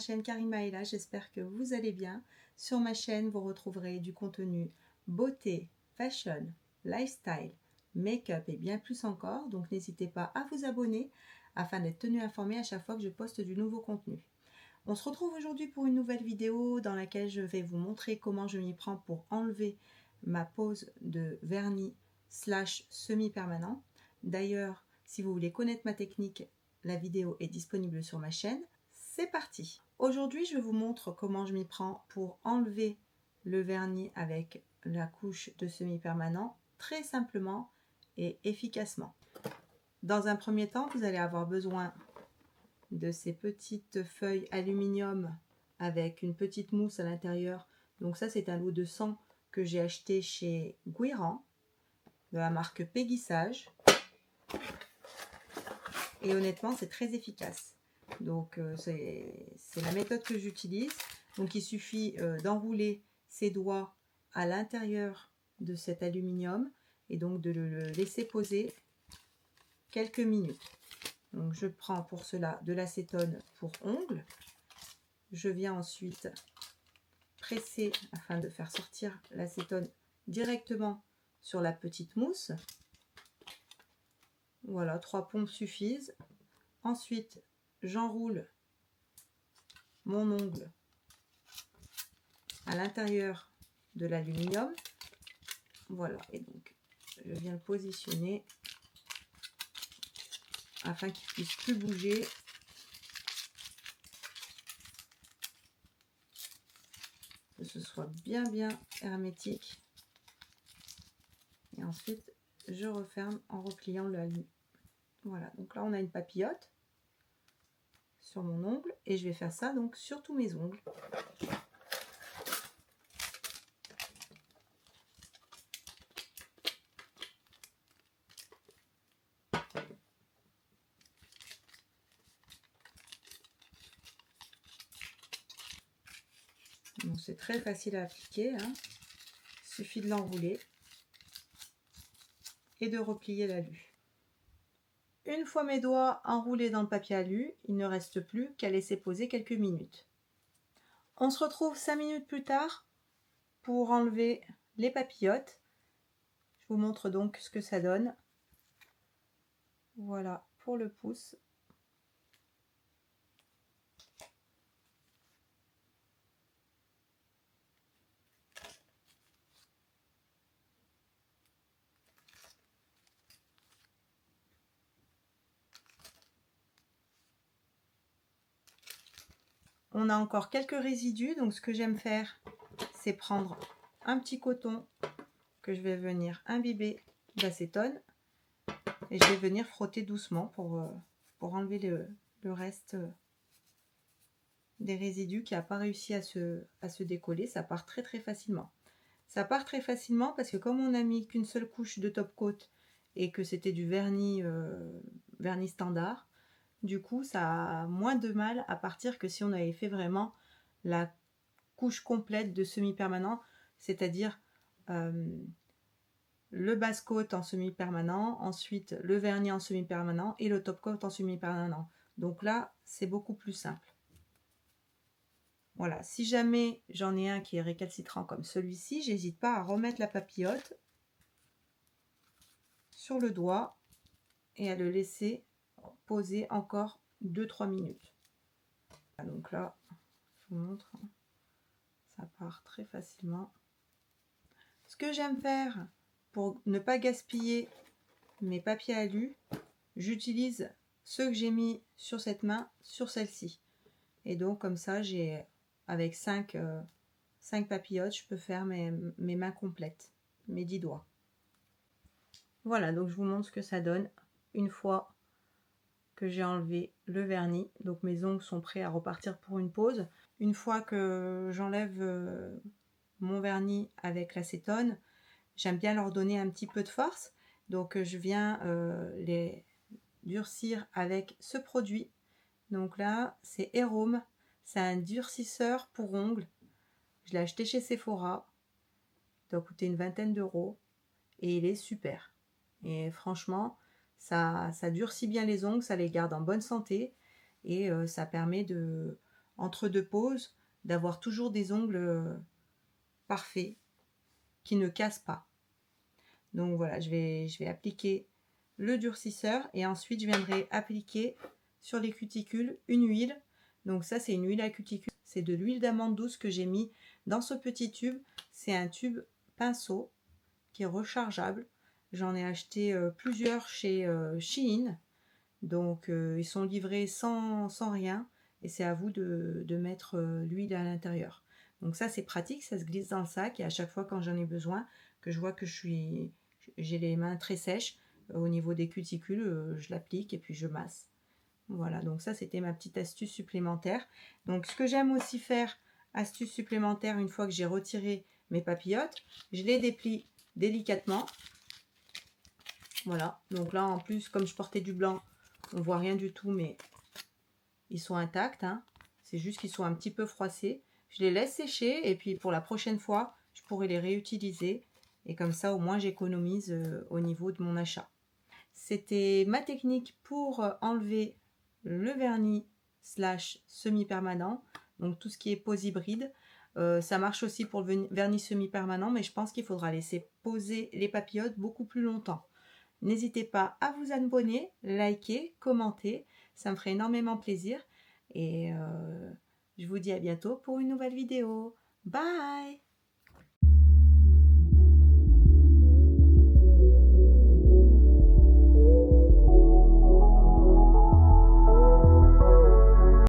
chaîne Karima est là, j'espère que vous allez bien. Sur ma chaîne, vous retrouverez du contenu beauté, fashion, lifestyle, make-up et bien plus encore. Donc n'hésitez pas à vous abonner afin d'être tenu informé à chaque fois que je poste du nouveau contenu. On se retrouve aujourd'hui pour une nouvelle vidéo dans laquelle je vais vous montrer comment je m'y prends pour enlever ma pose de vernis slash semi-permanent. D'ailleurs, si vous voulez connaître ma technique, la vidéo est disponible sur ma chaîne. C'est parti! Aujourd'hui, je vous montre comment je m'y prends pour enlever le vernis avec la couche de semi-permanent très simplement et efficacement. Dans un premier temps, vous allez avoir besoin de ces petites feuilles aluminium avec une petite mousse à l'intérieur. Donc ça, c'est un lot de 100 que j'ai acheté chez Guiran de la marque Péguissage. Et honnêtement, c'est très efficace. Donc c'est la méthode que j'utilise. Donc il suffit d'enrouler ses doigts à l'intérieur de cet aluminium et donc de le laisser poser quelques minutes. Donc je prends pour cela de l'acétone pour ongles. Je viens ensuite presser afin de faire sortir l'acétone directement sur la petite mousse. Voilà, 3 pompes suffisent. Ensuite, j'enroule mon ongle à l'intérieur de l'aluminium. Voilà, et donc je viens le positionner afin qu'il ne puisse plus bouger. Que ce soit bien hermétique. Et ensuite, je referme en repliant l'alu. Voilà, donc là on a une papillote sur mon ongle et je vais faire ça donc sur tous mes ongles. C'est très facile à appliquer, hein. Il suffit de l'enrouler et de replier l'alu. Une fois mes doigts enroulés dans le papier alu, il ne reste plus qu'à laisser poser quelques minutes. On se retrouve 5 minutes plus tard pour enlever les papillotes. Je vous montre donc ce que ça donne. Voilà pour le pouce. On a encore quelques résidus, donc ce que j'aime faire, c'est prendre un petit coton que je vais venir imbiber d'acétone et je vais venir frotter doucement pour enlever le reste des résidus qui n'a pas réussi à se décoller. Ça part très facilement. Ça part très facilement parce que comme on n'a mis qu'une seule couche de top coat et que c'était du vernis standard, du coup ça a moins de mal à partir que si on avait fait vraiment la couche complète de semi-permanent, c'est-à-dire le base coat en semi-permanent, ensuite le vernis en semi-permanent et le top coat en semi-permanent. Donc là, c'est beaucoup plus simple. Voilà, si jamais j'en ai un qui est récalcitrant comme celui-ci, j'hésite pas à remettre la papillote sur le doigt et à le laisser poser encore 2-3 minutes. Donc là, je vous montre, ça part très facilement. Ce que j'aime faire pour ne pas gaspiller mes papiers alu, j'utilise ceux que j'ai mis sur cette main, sur celle-ci. Et donc comme ça, j'ai avec 5 papillotes, je peux faire mes mains complètes, mes 10 doigts. Voilà, donc je vous montre ce que ça donne une fois que j'ai enlevé le vernis. Donc mes ongles sont prêts à repartir pour une pause. Une fois que j'enlève mon vernis avec l'acétone, j'aime bien leur donner un petit peu de force. Donc je viens les durcir avec ce produit. Donc là, c'est Airome. C'est un durcisseur pour ongles. Je l'ai acheté chez Sephora. Il doit coûter une vingtaine d'euros. Et il est super. Et franchement, ça durcit bien les ongles, ça les garde en bonne santé. Et ça permet de entre deux pauses, d'avoir toujours des ongles parfaits, qui ne cassent pas. Donc voilà, je vais appliquer le durcisseur et ensuite je viendrai appliquer sur les cuticules une huile. Donc ça, c'est une huile à cuticule, c'est de l'huile d'amande douce que j'ai mis dans ce petit tube. C'est un tube pinceau qui est rechargeable. J'en ai acheté plusieurs chez Shein. Donc ils sont livrés sans rien et c'est à vous de mettre l'huile à l'intérieur. Donc ça, c'est pratique, ça se glisse dans le sac et à chaque fois quand j'en ai besoin, que je vois que j'ai les mains très sèches au niveau des cuticules, je l'applique et puis je masse. Voilà, donc ça c'était ma petite astuce supplémentaire. Donc ce que j'aime aussi faire, astuce supplémentaire, une fois que j'ai retiré mes papillotes, je les déplie délicatement. Voilà, donc là en plus comme je portais du blanc, on voit rien du tout, mais ils sont intacts, hein. C'est juste qu'ils sont un petit peu froissés. Je les laisse sécher et puis pour la prochaine fois, je pourrai les réutiliser. Et comme ça, au moins, j'économise au niveau de mon achat. C'était ma technique pour enlever le vernis / semi-permanent. Donc tout ce qui est pose hybride. Ça marche aussi pour le vernis semi-permanent, mais je pense qu'il faudra laisser poser les papillotes beaucoup plus longtemps. N'hésitez pas à vous abonner, liker, commenter. Ça me ferait énormément plaisir. Et je vous dis à bientôt pour une nouvelle vidéo. Bye!